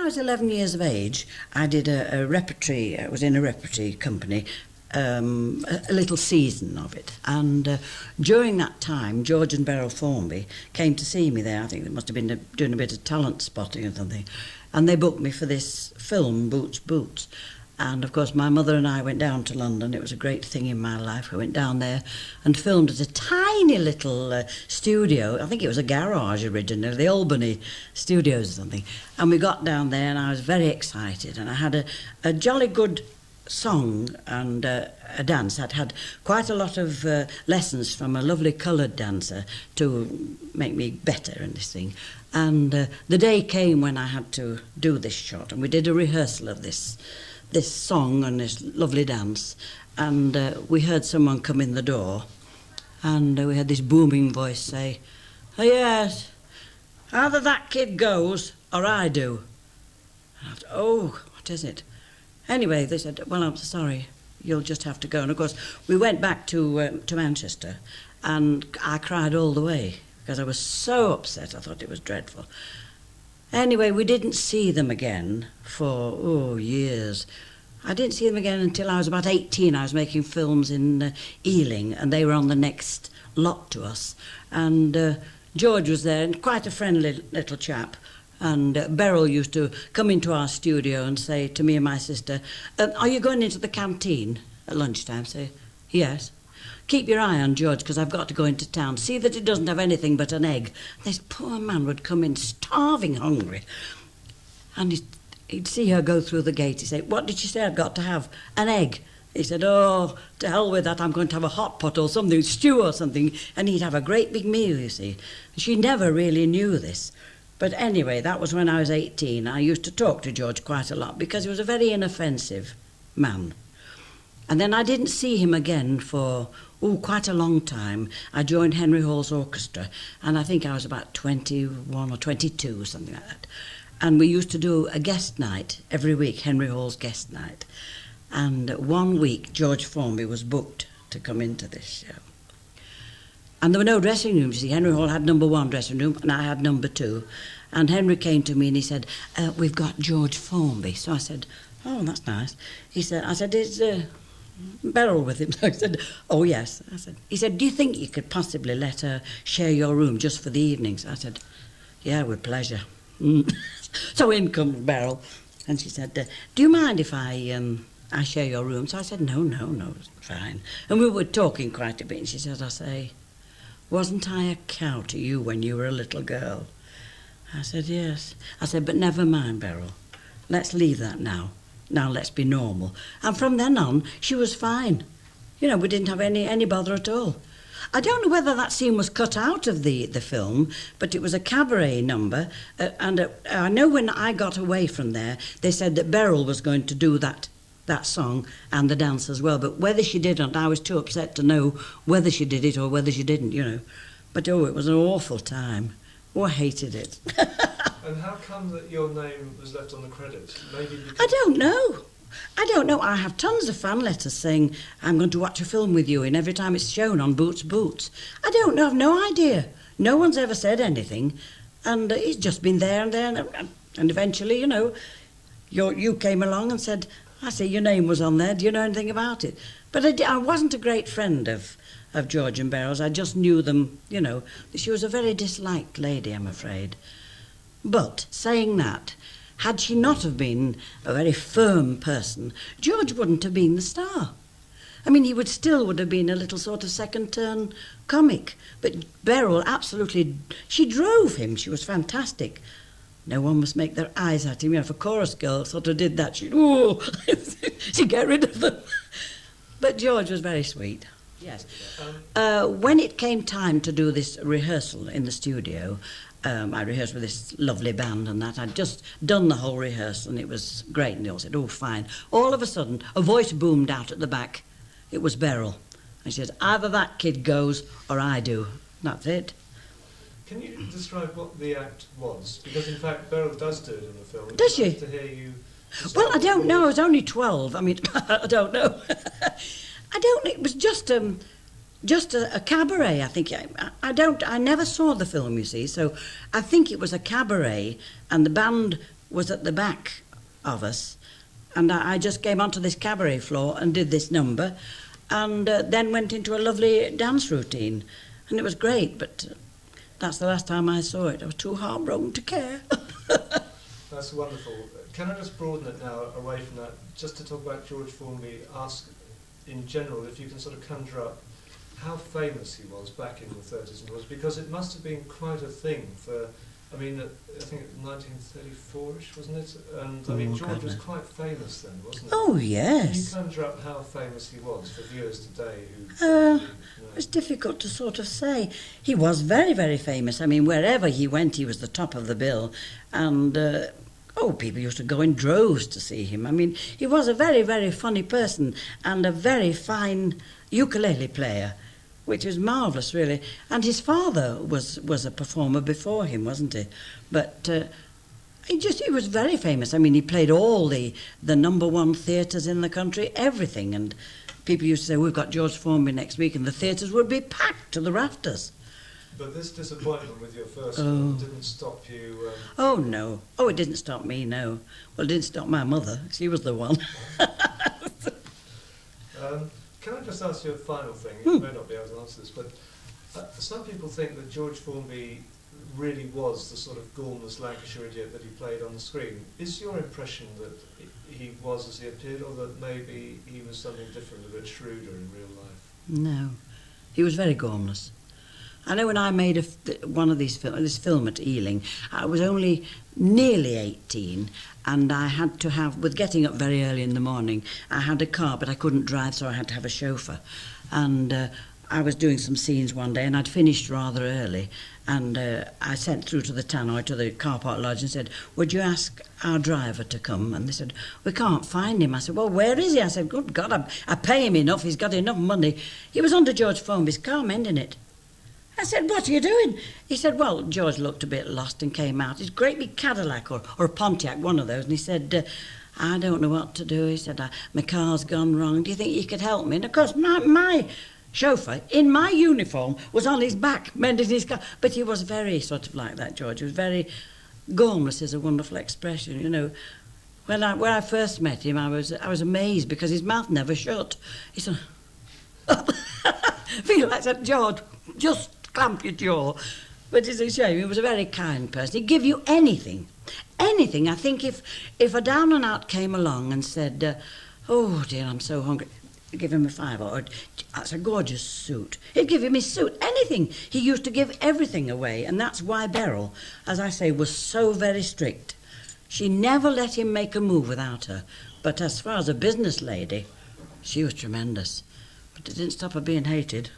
was 11 years of age, I did a repertory, I was in a repertory company, a little season of it. And during that time, George and Beryl Formby came to see me there. I think they must have been doing a bit of talent spotting or something. And they booked me for this film, Boots, Boots. And, of course, my mother and I went down to London. It was a great thing in my life. We went down there and filmed at a tiny little studio. I think it was a garage originally, the Albany Studios or something. And we got down there and I was very excited. And I had a jolly good song and a dance. I'd had quite a lot of lessons from a lovely coloured dancer to make me better in this thing. And the day came when I had to do this shot. And we did a rehearsal of this song and this lovely dance, and we heard someone come in the door, and we had this booming voice say, "Oh, yes, either that kid goes or I do." And I thought, oh, what is it? Anyway, they said, "Well, I'm sorry, you'll just have to go." And of course, we went back to Manchester, and I cried all the way because I was so upset. I thought it was dreadful. Anyway, we didn't see them again for, years. I didn't see them again until I was about 18. I was making films in Ealing, and they were on the next lot to us. And George was there, and quite a friendly little chap. And Beryl used to come into our studio and say to me and my sister, "Are you going into the canteen at lunchtime?" Say, "Yes." "Keep your eye on George, because I've got to go into town. See that he doesn't have anything but an egg." This poor man would come in starving hungry. And he'd see her go through the gate. He'd say, "What did she say I've got to have? An egg." He said, "Oh, to hell with that, I'm going to have a hot pot or something, stew or something." And he'd have a great big meal, you see. She never really knew this. But anyway, that was when I was 18. I used to talk to George quite a lot because he was a very inoffensive man. And then I didn't see him again for, quite a long time. I joined Henry Hall's orchestra, and I think I was about 21 or 22, something like that. And we used to do a guest night every week, Henry Hall's guest night. And one week, George Formby was booked to come into this show. And there were no dressing rooms, you see. Henry Hall had number 1 dressing room, and I had number 2. And Henry came to me and he said, "We've got George Formby." So I said, "Oh, that's nice." I said, "Is Beryl with him?" So I said, "Oh, yes." He said, "Do you think you could possibly let her share your room just for the evenings?" I said, "Yeah, with pleasure." So in comes Beryl, and she said, "Do you mind if I share your room?" So I said, No, it's fine. And we were talking quite a bit, and she said, "Wasn't I a cow to you when you were a little girl?" I said, "Yes." I said, "But never mind, Beryl. Let's leave that now. Now let's be normal." And from then on, she was fine. You know, we didn't have any bother at all. I don't know whether that scene was cut out of the film, but it was a cabaret number. And I know when I got away from there, they said that Beryl was going to do that song and the dance as well. But whether she did or not, I was too upset to know whether she did it or whether she didn't, you know. But, it was an awful time. I hated it. And how come that your name was left on the credits? Maybe because... I don't know. I have tons of fan letters saying, "I'm going to watch a film with you," and every time it's shown on Boots, Boots. I don't know. I've no idea. No one's ever said anything. And it's just been there and there. And eventually, you came along and said, "I see your name was on there. Do you know anything about it?" But I wasn't a great friend of George and Beryl's. I just knew them, She was a very disliked lady, I'm afraid. But saying that, had she not have been a very firm person, George wouldn't have been the star. I mean, he would have been a little sort of second-turn comic. But Beryl absolutely, she drove him. She was fantastic. No one must make their eyes at him. If a chorus girl sort of did that, she'd get rid of them. But George was very sweet. Yes. When it came time to do this rehearsal in the studio, I rehearsed with this lovely band and that. I'd just done the whole rehearsal and it was great. And they all said, "Oh, fine." All of a sudden, a voice boomed out at the back. It was Beryl. And she said, "Either that kid goes or I do." That's it. Can you describe what the act was? Because, in fact, Beryl does do it in the film. Does she? To hear you... Well, I don't know. I was only 12. I mean, I don't know. I don't know. It was just a cabaret, I think. I never saw the film, you see, so I think it was a cabaret, and the band was at the back of us, and I just came onto this cabaret floor and did this number, and then went into a lovely dance routine, and it was great, but that's the last time I saw it. I was too heartbroken to care. That's wonderful. Can I just broaden it now away from that, just to talk about George Formby, ask in general if you can sort of conjure up how famous he was back in the 30s and 40s, because it must have been quite a thing for, I mean, I think it was 1934-ish, wasn't it? And I mean, George was quite famous then, wasn't he? Oh, yes. Can you conjure up how famous he was for viewers today who... It's difficult to sort of say. He was very, very famous. I mean, wherever he went, he was the top of the bill. And, people used to go in droves to see him. I mean, he was a very, very funny person and a very fine ukulele player, which was marvellous, really. And his father was a performer before him, wasn't he? But he was very famous. I mean, he played all the number one theatres in the country, everything. And people used to say, we've got George Formby next week, and the theatres would be packed to the rafters. But this disappointment with your first film didn't stop you... Oh, no. Oh, it didn't stop me, no. Well, it didn't stop my mother. She was the one. Can I just ask you a final thing? You may not be able to answer this, but some people think that George Formby really was the sort of gormless Lancashire idiot that he played on the screen. Is your impression that he was as he appeared, or that maybe he was something different, a bit shrewder in real life? No. He was very gormless. I know when I made one of this film at Ealing, I was only nearly 18, and I had to have, with getting up very early in the morning, I had a car, but I couldn't drive, so I had to have a chauffeur. And I was doing some scenes one day, and I'd finished rather early, and I sent through to the tannoy, to the car park lodge, and said, would you ask our driver to come? And they said, we can't find him. I said, well, where is he? I said, good God, I pay him enough, he's got enough money. He was under George Formby's car, mending it. I said, what are you doing? He said, well, George looked a bit lost and came out. His great big Cadillac or a Pontiac, one of those. And he said, I don't know what to do. He said, my car's gone wrong. Do you think you could help me? And of course, my chauffeur, in my uniform, was on his back, mending his car. But he was very sort of like that, George. He was very... Gormless is a wonderful expression, you know. When I first met him, I was amazed because his mouth never shut. He said... feel like I said, George, just clamp your jaw. But it's a shame. He was a very kind person. He'd give you anything. Anything. I think if a down and out came along and said, oh dear, I'm so hungry, I'd give him a fiver, or that's a gorgeous suit. He'd give him his suit. Anything. He used to give everything away. And that's why Beryl, as I say, was so very strict. She never let him make a move without her. But as far as a business lady, she was tremendous. But it didn't stop her being hated.